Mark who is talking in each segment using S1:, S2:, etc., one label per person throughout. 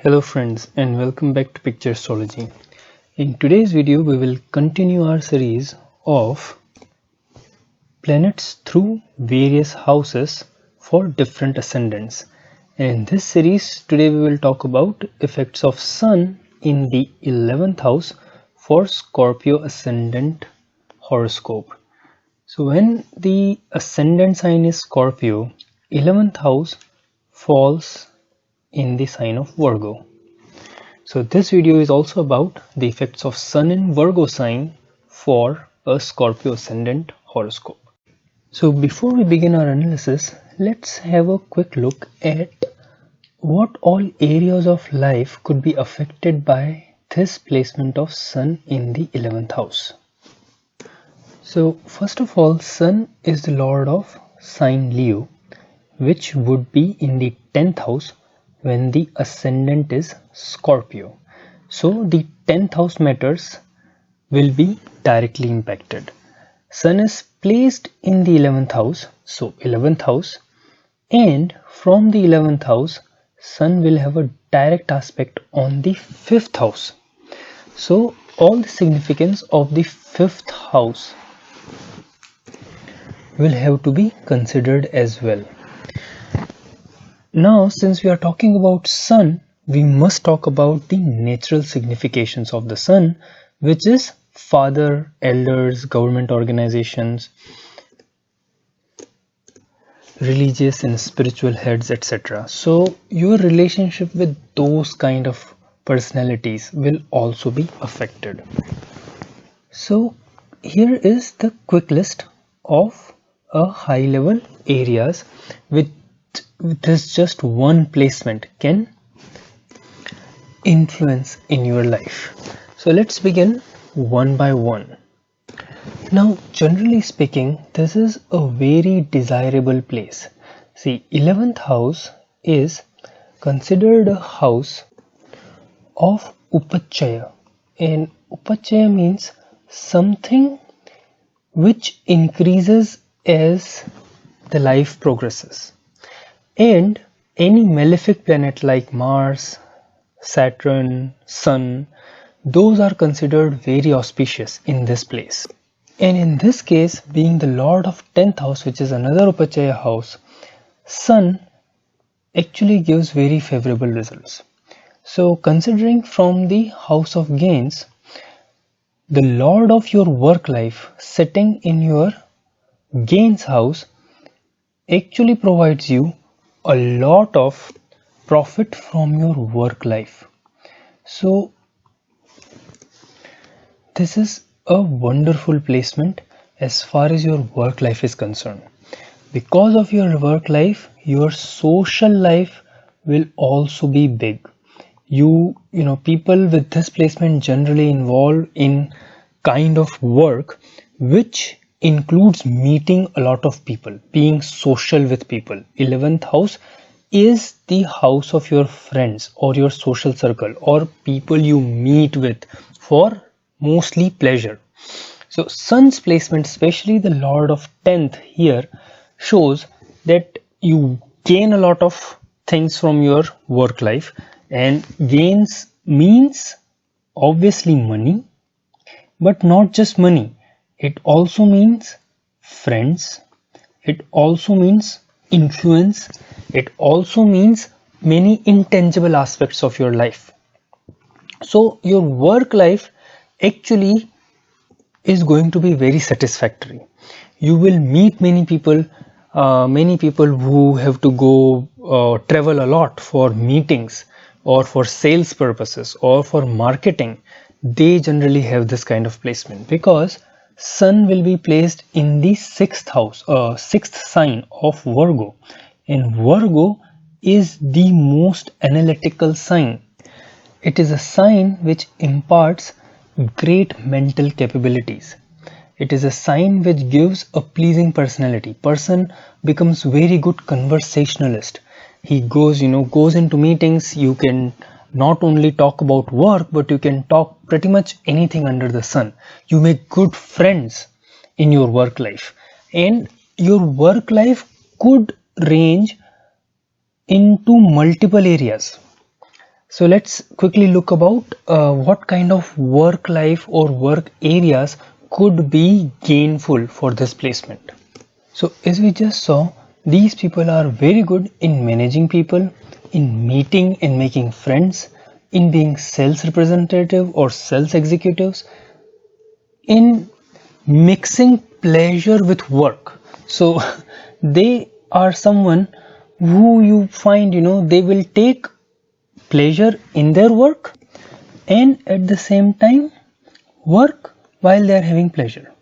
S1: Hello friends and welcome back to Picture Astrology. In today's video we will continue our series of planets through various houses for different ascendants. And in this series today we will talk about effects of Sun in the 11th house for Scorpio Ascendant horoscope. So when the ascendant sign is Scorpio, 11th house falls in the sign of Virgo. So this video is also about the effects of Sun in Virgo sign for a Scorpio Ascendant horoscope. So before we begin our analysis, let's have a quick look at what all areas of life could be affected by this placement of Sun in the 11th house. So first of all, Sun is the lord of sign Leo, which would be in the 10th house when the ascendant is Scorpio. So the 10th house matters will be directly impacted. Sun is placed in the 11th house, so 11th house, and from the 11th house Sun will have a direct aspect on the 5th house. So all the significance of the 5th house will have to be considered as well. Now, since we are talking about Sun, we must talk about the natural significations of the Sun, which is father, elders, government organizations, religious and spiritual heads, etc. So your relationship with those kind of personalities will also be affected. So here is the quick list of a high level areas with this just one placement can influence in your life. So let's begin one by one. Now, generally speaking, this is a very desirable place. See, 11th house is considered a house of Upachaya, and Upachaya means something which increases as the life progresses. And any malefic planet like Mars, Saturn, Sun, those are considered very auspicious in this place. And in this case, being the lord of 10th house, which is another Upachaya house, Sun actually gives very favorable results. So considering from the house of gains, the lord of your work life sitting in your gains house actually provides you a lot of profit from your work life. So this is a wonderful placement as far as your work life is concerned. Because of your work life, your social life will also be big. You know, people with this placement generally involved in kind of work which includes meeting a lot of people, being social with people. 11th house is the house of your friends or your social circle or people you meet with for mostly pleasure. So Sun's placement, especially the lord of 10th here, shows that you gain a lot of things from your work life, and gains means obviously money, but not just money. It also means friends, it also means influence, it also means many intangible aspects of your life. So your work life actually is going to be very satisfactory. You will meet many people who have to go travel a lot for meetings or for sales purposes or for marketing. They generally have this kind of placement because Sun will be placed in the 6th house, 6th sign of Virgo, and Virgo is the most analytical sign. It is a sign which imparts great mental capabilities. It is a sign which gives a pleasing personality. Person becomes very good conversationalist. He goes into meetings. You can not only talk about work, but you can talk pretty much anything under the sun. You make good friends in your work life, and your work life could range into multiple areas. So let's quickly look about what kind of work life or work areas could be gainful for this placement. So as we just saw, these people are very good in managing people, in meeting and making friends, in being sales representative or sales executives, in mixing pleasure with work. So they are someone who you find, they will take pleasure in their work and at the same time work while they are having pleasure.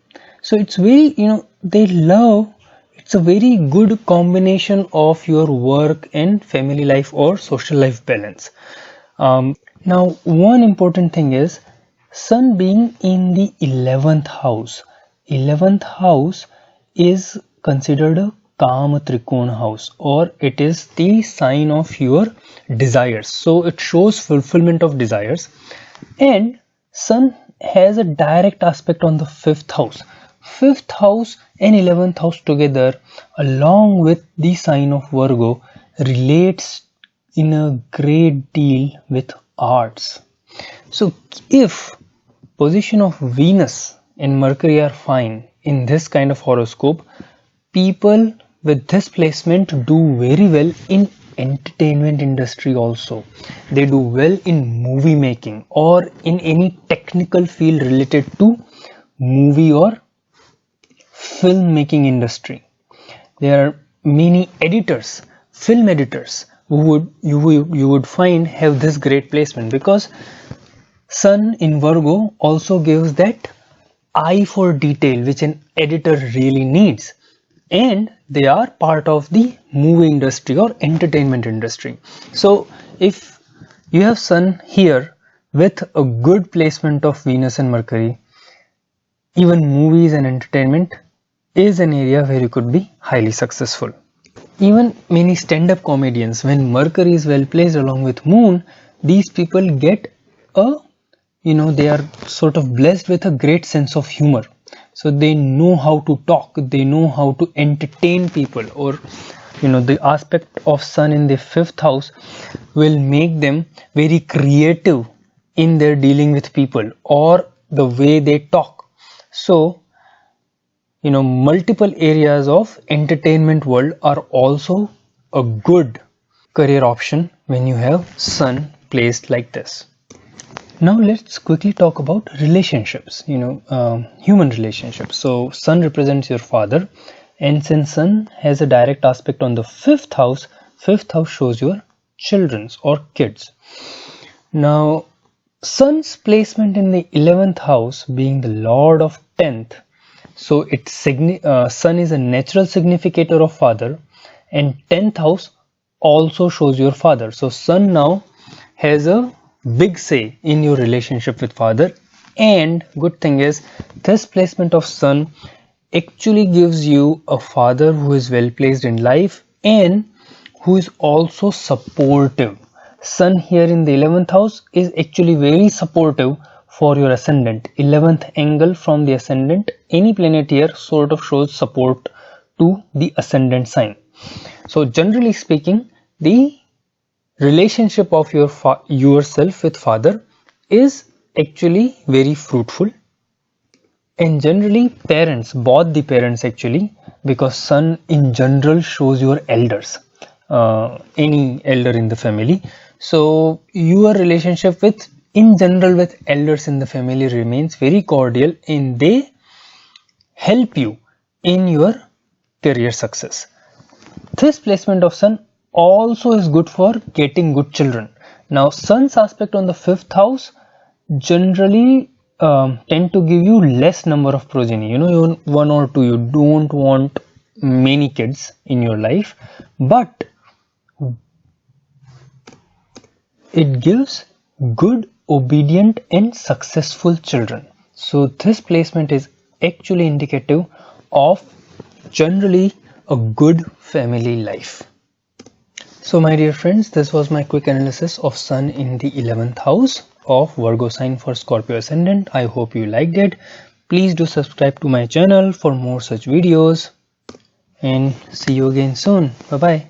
S1: So it's very, they love, it's a very good combination of your work and family life or social life balance. Now one important thing is Sun being in the 11th house. 11th house is considered a Kama Trikona house, or it is the sign of your desires. So it shows fulfillment of desires. And Sun has a direct aspect on the 5th house. 5th house and 11th house together, along with the sign of Virgo, relates in a great deal with arts. So if position of Venus and Mercury are fine in this kind of horoscope, people with this placement do very well in entertainment industry also. They do well in movie making or in any technical field related to movie or filmmaking industry. There are many editors, film editors, who you would find have this great placement, because Sun in Virgo also gives that eye for detail which an editor really needs, and they are part of the movie industry or entertainment industry. So if you have Sun here with a good placement of Venus and Mercury, even movies and entertainment is an area where you could be highly successful. Even many stand-up comedians, when Mercury is well placed along with Moon, these people get a, they are sort of blessed with a great sense of humor. So they know how to talk, they know how to entertain people, or the aspect of Sun in the 5th house will make them very creative in their dealing with people or the way they talk. So multiple areas of entertainment world are also a good career option when you have Sun placed like this. Now let's quickly talk about relationships, human relationships. So Sun represents your father, and since Sun has a direct aspect on the 5th house, 5th house shows your children's or kids. Now Sun's placement in the 11th house being the lord of 10th, so it's Sun is a natural significator of father, and 10th house also shows your father. So Sun now has a big say in your relationship with father, and good thing is this placement of Sun actually gives you a father who is well placed in life and who is also supportive. Sun here in the 11th house is actually very supportive for your ascendant. 11th angle from the ascendant, any planet here sort of shows support to the ascendant sign. So generally speaking, the relationship of yourself with father is actually very fruitful, and generally parents, both the parents actually, because Sun in general shows your elders, any elder in the family. So your relationship with in general with elders in the family remains very cordial, and they help you in your career success. This placement of Sun also is good for getting good children. Now Sun's aspect on the 5th house generally tend to give you less number of progeny, one or two. You don't want many kids in your life, but it gives good, obedient and successful children. So this placement is actually indicative of generally a good family life. So my dear friends, this was my quick analysis of Sun in the 11th house of Virgo sign for Scorpio Ascendant. I hope you liked it. Please do subscribe to my channel for more such videos, and see you again soon. Bye bye.